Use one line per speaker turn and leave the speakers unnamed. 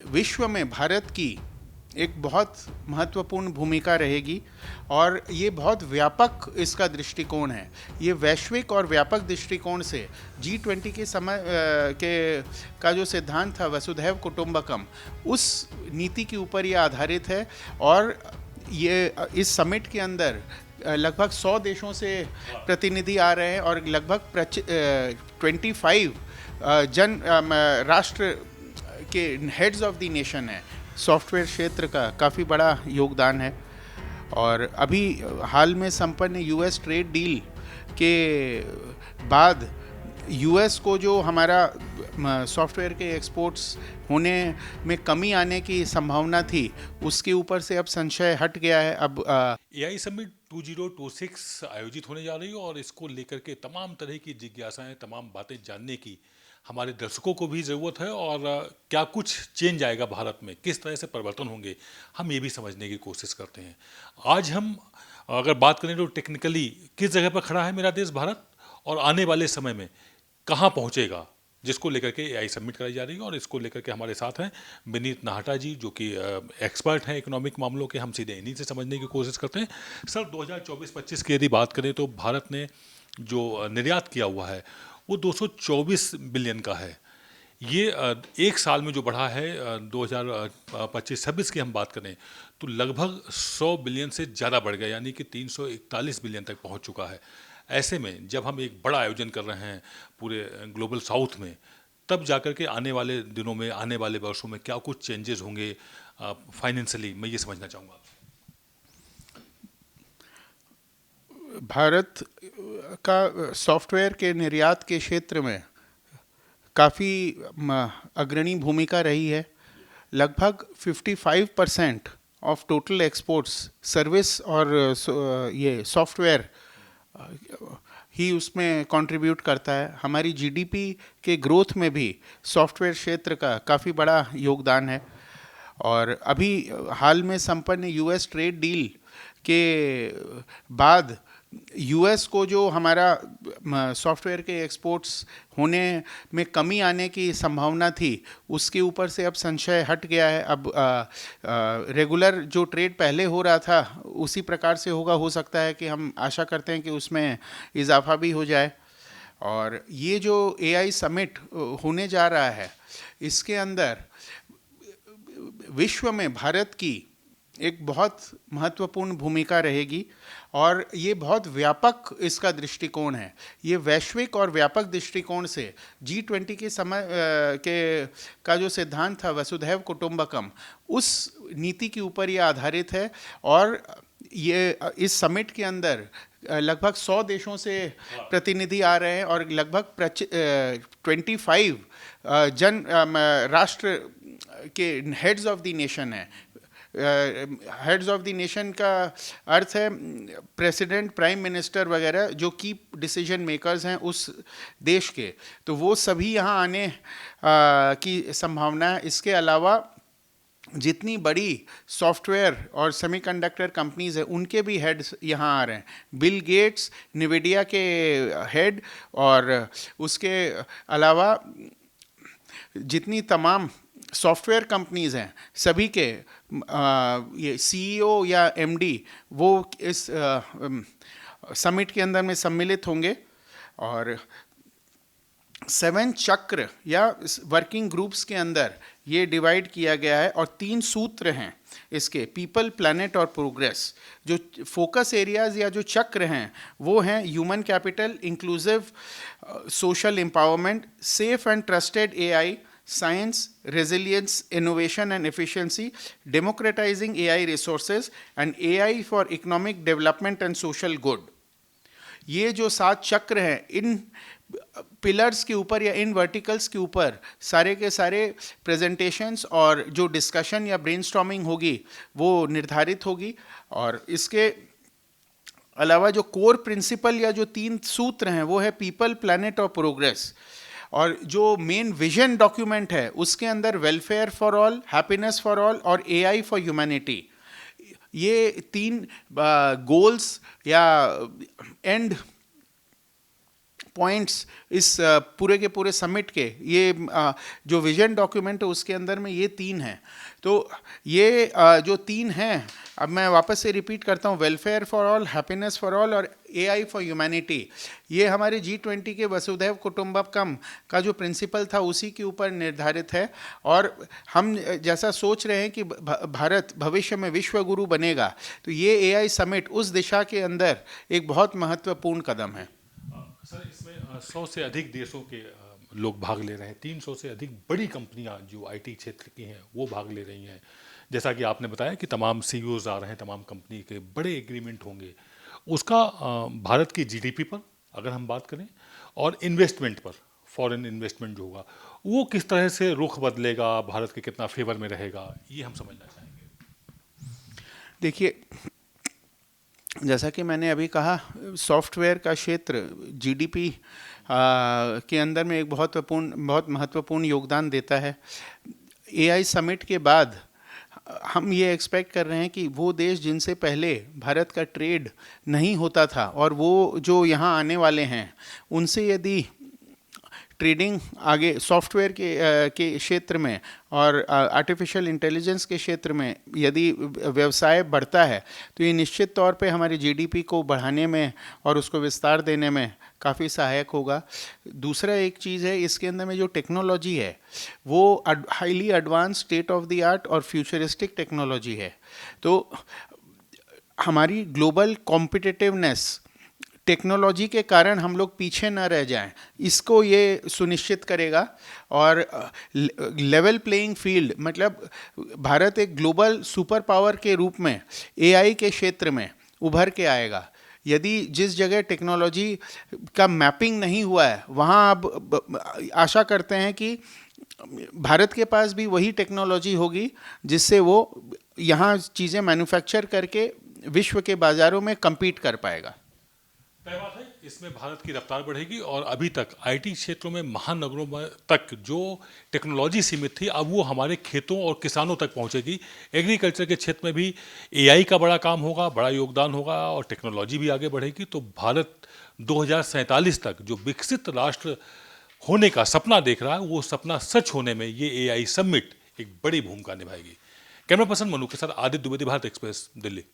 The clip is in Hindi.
विश्व में भारत की एक बहुत महत्वपूर्ण भूमिका रहेगी और ये बहुत व्यापक इसका दृष्टिकोण है। ये वैश्विक और व्यापक दृष्टिकोण से G20 के का जो सिद्धांत था वसुधैव कुटुंबकम, उस नीति के ऊपर ये आधारित है। और ये इस समिट के अंदर लगभग 100 देशों से प्रतिनिधि आ रहे हैं और लगभग 25 राष्ट्र के हेड्स ऑफ द नेशन है। सॉफ्टवेयर क्षेत्र का काफ़ी बड़ा योगदान है। और अभी हाल में संपन्न यूएस ट्रेड डील के बाद यूएस को जो हमारा सॉफ्टवेयर के एक्सपोर्ट्स होने में कमी आने की संभावना थी, उसके ऊपर से अब संशय हट गया है। अब
एआई समिट 2026 आयोजित होने जा रही है और इसको लेकर के तमाम तरह की जिज्ञासाएं, तमाम बातें जानने की हमारे दर्शकों को भी ज़रूरत है। और क्या कुछ चेंज आएगा भारत में, किस तरह से परिवर्तन होंगे, हम ये भी समझने की कोशिश करते हैं। आज हम अगर बात करें तो टेक्निकली किस जगह पर खड़ा है मेरा देश भारत, और आने वाले समय में कहाँ पहुँचेगा, जिसको लेकर के एआई समिट कराई जा रही है। और इसको लेकर के हमारे साथ हैं विनीत नाहटा जी, जो कि एक्सपर्ट हैं इकोनॉमिक मामलों के। हम सीधे इन्हीं से समझने की कोशिश करते हैं। सर, 2024-25 की यदि बात करें तो भारत ने जो निर्यात किया हुआ है वो 224 बिलियन का है। ये एक साल में जो बढ़ा है, 2025-26 की हम बात करें तो लगभग 100 बिलियन से ज़्यादा बढ़ गया, यानी कि 341 बिलियन तक पहुंच चुका है। ऐसे में जब हम एक बड़ा आयोजन कर रहे हैं पूरे ग्लोबल साउथ में, तब जाकर के आने वाले दिनों में, आने वाले वर्षों में क्या कुछ चेंजेस होंगे फाइनेंशियली, मैं ये समझना चाहूँगा।
भारत का सॉफ्टवेयर के निर्यात के क्षेत्र में काफ़ी अग्रणी भूमिका रही है। लगभग 55% ऑफ टोटल एक्सपोर्ट्स सर्विस और ये सॉफ्टवेयर ही उसमें कंट्रीब्यूट करता है। हमारी जीडीपी के ग्रोथ में भी सॉफ्टवेयर क्षेत्र का काफ़ी बड़ा योगदान है। और अभी हाल में संपन्न यूएस ट्रेड डील के बाद यूएस को जो हमारा सॉफ्टवेयर के एक्सपोर्ट्स होने में कमी आने की संभावना थी, उसके ऊपर से अब संशय हट गया है। अब रेगुलर जो ट्रेड पहले हो रहा था उसी प्रकार से होगा। हो सकता है कि हम आशा करते हैं कि उसमें इजाफा भी हो जाए। और ये जो एआई समिट होने जा रहा है, इसके अंदर विश्व में भारत की एक बहुत महत्वपूर्ण भूमिका रहेगी और ये बहुत व्यापक इसका दृष्टिकोण है। ये वैश्विक और व्यापक दृष्टिकोण से G20 का जो सिद्धांत था वसुधैव कुटुंबकम, उस नीति के ऊपर ये आधारित है। और ये इस समिट के अंदर लगभग 100 देशों से प्रतिनिधि आ रहे हैं और लगभग 25 राष्ट्र के हेड्स ऑफ द नेशन है। हेड्स ऑफ द नेशन का अर्थ है प्रेसिडेंट, प्राइम मिनिस्टर वगैरह, जो की डिसीजन मेकर्स हैं उस देश के। तो वो सभी यहाँ आने की संभावना है। इसके अलावा जितनी बड़ी सॉफ्टवेयर और सेमीकंडक्टर कंपनीज है, उनके भी हेड्स यहाँ आ रहे हैं। बिल गेट्स, निविडिया के हेड, और उसके अलावा जितनी तमाम सॉफ्टवेयर कंपनीज हैं, सभी के ये सीईओ या एमडी वो इस समिट के अंदर में सम्मिलित होंगे। और 7 चक्र या वर्किंग ग्रुप्स के अंदर ये डिवाइड किया गया है। और 3 सूत्र हैं इसके: पीपल, प्लैनेट और प्रोग्रेस। जो फोकस एरियाज या जो चक्र हैं वो हैं human capital, inclusive social empowerment, safe and trusted AI, science, resilience, innovation and efficiency, democratizing AI resources, and AI for economic development and social good. ये जो 7 चक्र हैं, इन पिलर्स के ऊपर या इन वर्टिकल्स के ऊपर सारे के सारे प्रेजेंटेशंस और जो डिस्कशन या ब्रेनस्टॉर्मिंग होगी वो निर्धारित होगी। और इसके अलावा जो कोर प्रिंसिपल या जो 3 सूत्र हैं वो है पीपल, प्लैनेट और प्रोग्रेस। और जो मेन विजन डॉक्यूमेंट है उसके अंदर welfare for all, happiness for all और एआई फॉर ह्यूमैनिटी, ये 3 गोल्स या एंड पॉइंट्स इस पूरे के पूरे समिट के, ये जो विजन डॉक्यूमेंट है उसके अंदर में ये 3 हैं। तो ये जो 3 हैं, अब मैं वापस से रिपीट करता हूँ, welfare for all, happiness for all और AI फॉर ह्यूमैनिटी। ये हमारे G20 के वसुधैव कुटुंबकम का जो प्रिंसिपल था उसी के ऊपर निर्धारित है। और हम जैसा सोच रहे हैं कि भारत भविष्य में विश्व गुरु बनेगा, तो ये AI समिट उस दिशा के अंदर एक बहुत महत्वपूर्ण कदम है।
सर, इसमें 100 से अधिक देशों के लोग भाग ले रहे हैं, 300 से अधिक बड़ी कंपनियां जो IT क्षेत्र की हैं वो भाग ले रही हैं। जैसा कि आपने बताया कि तमाम CEOs आ रहे हैं, तमाम कंपनी के बड़े एग्रीमेंट होंगे। उसका भारत की GDP पर अगर हम बात करें और इन्वेस्टमेंट पर, फॉरेन इन्वेस्टमेंट जो होगा वो किस तरह से रुख बदलेगा, भारत के कितना फेवर में रहेगा, ये हम समझना चाहेंगे।
देखिए, जैसा कि मैंने अभी कहा, सॉफ्टवेयर का क्षेत्र GDP के अंदर में एक बहुत महत्वपूर्ण योगदान देता है। AI समिट के बाद हम ये एक्सपेक्ट कर रहे हैं कि वो देश जिनसे पहले भारत का ट्रेड नहीं होता था और वो जो यहाँ आने वाले हैं, उनसे यदि ट्रेडिंग आगे सॉफ्टवेयर के क्षेत्र में और आर्टिफिशियल इंटेलिजेंस के क्षेत्र में यदि व्यवसाय बढ़ता है, तो ये निश्चित तौर पे हमारी GDP को बढ़ाने में और उसको विस्तार देने में काफ़ी सहायक होगा। दूसरा एक चीज़ है, इसके अंदर में जो टेक्नोलॉजी है वो highly advance, state of the art और फ्यूचरिस्टिक टेक्नोलॉजी है। तो हमारी ग्लोबल कॉम्पिटिटिवनेस टेक्नोलॉजी के कारण हम लोग पीछे न रह जाएं, इसको ये सुनिश्चित करेगा। और लेवल प्लेइंग फील्ड, मतलब भारत एक ग्लोबल सुपर पावर के रूप में AI के क्षेत्र में उभर के आएगा। यदि जिस जगह टेक्नोलॉजी का मैपिंग नहीं हुआ है, वहाँ अब आशा करते हैं कि भारत के पास भी वही टेक्नोलॉजी होगी जिससे वो यहाँ चीज़ें मैन्युफैक्चर करके विश्व के बाज़ारों में compete कर पाएगा।
तय बात है, इसमें भारत की रफ्तार बढ़ेगी और अभी तक IT क्षेत्रों में महानगरों में तक जो टेक्नोलॉजी सीमित थी, अब वो हमारे खेतों और किसानों तक पहुंचेगी। एग्रीकल्चर के क्षेत्र में भी AI का बड़ा काम होगा, बड़ा योगदान होगा और टेक्नोलॉजी भी आगे बढ़ेगी। तो भारत 2047 तक जो विकसित राष्ट्र होने का सपना देख रहा है, वो सपना सच होने में ये AI समिट एक बड़ी भूमिका निभाएगी। कैमरा पर्सन मनु के साथ आदित्य द्विवेदी, भारत एक्सप्रेस, दिल्ली।